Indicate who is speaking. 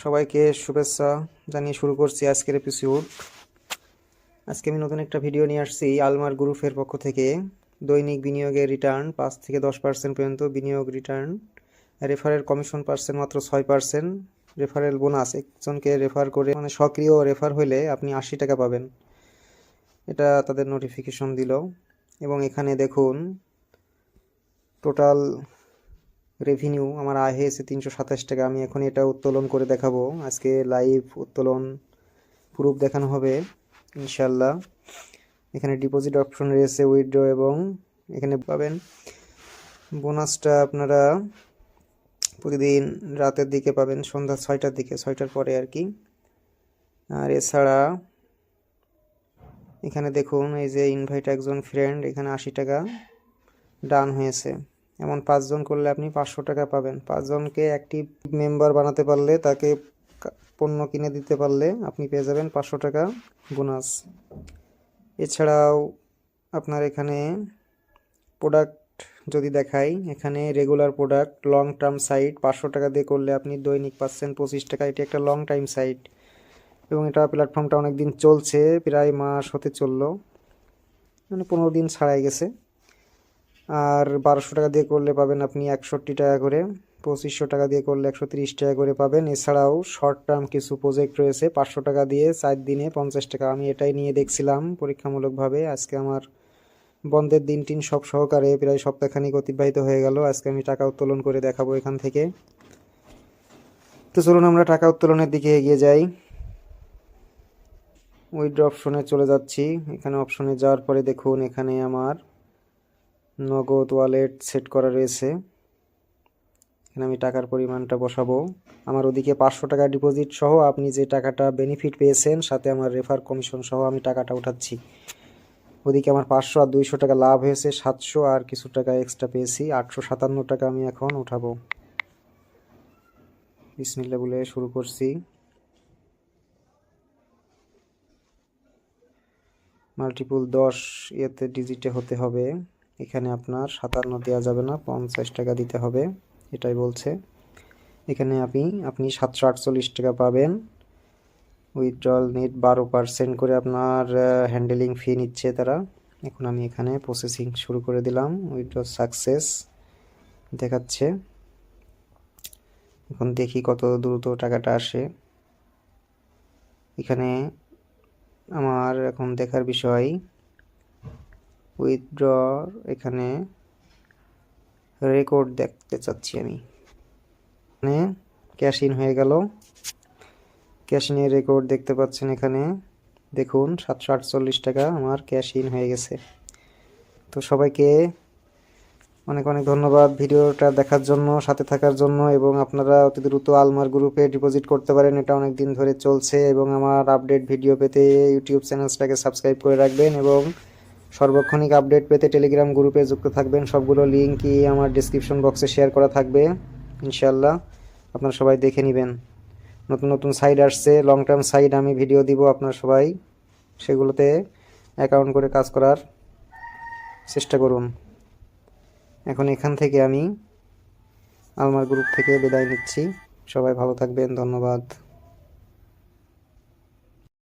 Speaker 1: সবাইকে শুভেচ্ছা জানিয়ে শুরু করছি আজকের এপিসোড। আজকে আমি নতুন একটা ভিডিও নিয়ে আসছি আলমার গ্রুপের পক্ষ থেকে। দৈনিক বিনিয়োগের রিটার্ন 5 থেকে 10% পর্যন্ত বিনিয়োগ রিটার্ন, রেফারেল কমিশন পার্সেন্ট মাত্র 6%, রেফারেল বোনাস, একজনকে রেফার করে মানে সক্রিয় রেফার হলে আপনি 80 টাকা পাবেন, এটা তাদের নোটিফিকেশন দিল। এবং এখানে দেখুন টোটাল রেভিনিউ আমার আয় হয়েছে 327 টাকা। আমি এখন এটা উত্তোলন করে দেখাবো, আজকে লাইভ উত্তোলন প্রুফ দেখানো হবে ইনশাল্লাহ। এখানে ডিপোজিট অপশন রয়েছে, উইথড্র, এবং এখানে পাবেন বোনাসটা আপনারা প্রতিদিন রাতের দিকে পাবেন, সন্ধ্যা 6টার দিকে, 6টার পরে আর কি। আর এছাড়া এখানে দেখুন এই যে ইনভাইট একজন ফ্রেন্ড, এখানে 80 টাকা ডান হয়েছে। এমন 5 জন করলে আপনি 500 টাকা পাবেন। 5 জনকে অ্যাক্টিভ মেম্বার বানাতে পারলে, তাকে পণ্য কিনে দিতে পারলে আপনি পেয়ে যাবেন 500 টাকা বোনাস। এছাড়াও আপনার এখানে প্রোডাক্ট যদি দেখাই, এখানে regular product long term site 500 টাকা দিয়ে করলে আপনি দৈনিক পাচ্ছেন 25 টাকা। এটি একটা লং টাইম সাইট এবং এটা প্ল্যাটফর্মটা অনেক দিন চলছে, প্রায় মাস হতে চললো, মানে 15 দিন ছাড়াই গেছে। আর 1200 টাকা দিয়ে করলে পাবেন আপনি 61 টাকা করে, 2500 টাকা দিয়ে করলে 130 টাকা করে পাবেন। এছাড়াও শর্ট টার্ম কিছু প্রজেক্ট রয়েছে 500 টাকা দিয়ে 4 দিনে 50 টাকা। আমি এটাই নিয়ে দেখছিলাম পরীক্ষামূলকভাবে। আজকে আমার বন্ধের দিন সব সহকারে প্রায় সপ্তাহখানিক অতিবাহিত হয়ে গেল। আজকে আমি টাকা উত্তোলন করে দেখাবো এখান থেকে। তো চলুন আমরা টাকা উত্তোলনের দিকে এগিয়ে যাই। উইথড্র অপশনে চলে যাচ্ছি। এখানে অপশনে যাওয়ার পরে দেখুন এখানে আমার নগদ ওয়ালেট সেট করা রয়েছে। এখানে আমি টাকার পরিমাণটা বসাবো। আমার ওদিকে 500 টাকা ডিপোজিট সহ আপনি যে টাকাটা বেনিফিট পেয়েছেন, সাথে আমার রেফার কমিশন সহ আমি টাকাটা উঠাচ্ছি। ওদিকে আমার 500 আর 200 টাকা লাভ হয়েছে, 700 আর কিছু টাকা এক্সট্রা পেয়েছি, 857 টাকা আমি এখন উঠাবো। বিসমিল্লাহ বলে শুরু করছি। মাল্টিপল 10 ইয়েতে ডিজিটে হতে হবে। এখানে আপনার 57 দেওয়া যাবে না, 50 টাকা দিতে হবে, এটাই বলছে। এখানে আপনি 748 টাকা পাবেন। উইথড্রল নেট 12% করে আপনার হ্যান্ডেলিং ফি নিচ্ছে তারা। এখন আমি এখানে প্রসেসিং শুরু করে দিলাম। উইথড্রল সাকসেস দেখাচ্ছে। এখন দেখি কত দ্রুত টাকাটা আসে। এখানে আমার এখন দেখার বিষয় উইথড্র, এখানে রেকর্ড দেখতে চাচ্ছি আমি। এখানে ক্যাশ ইন হয়ে গেল, ক্যাশ ইনের রেকর্ড দেখতে পাচ্ছেন। এখানে দেখুন 748 টাকা আমার ক্যাশ ইন হয়ে গেছে। তো সবাইকে অনেক অনেক ধন্যবাদ ভিডিওটা দেখার জন্য, সাথে থাকার জন্য। এবং আপনারা অতি দ্রুত আলমার গ্রুপে ডিপোজিট করতে পারেন, এটা অনেক দিন ধরে চলছে। এবং আমার আপডেট ভিডিও পেতে ইউটিউব চ্যানেলটাকে সাবস্ক্রাইব করে রাখবেন এবং সর্বক্ষণিক আপডেট পেতে টেলিগ্রাম গ্রুপে যুক্ত থাকবেন। সবগুলো লিঙ্কই আমার ডিসক্রিপশন বক্সে শেয়ার করা থাকবে ইনশাল্লাহ, আপনারা সবাই দেখে নেবেন। নতুন নতুন সাইট আসছে, লং টার্ম সাইট, আমি ভিডিও দিব, আপনারা সবাই সেগুলোতে অ্যাকাউন্ট করে কাজ করার চেষ্টা করুন। এখন এখান থেকে আমি আলমার গ্রুপ থেকে বিদায় নিচ্ছি। সবাই ভালো থাকবেন, ধন্যবাদ।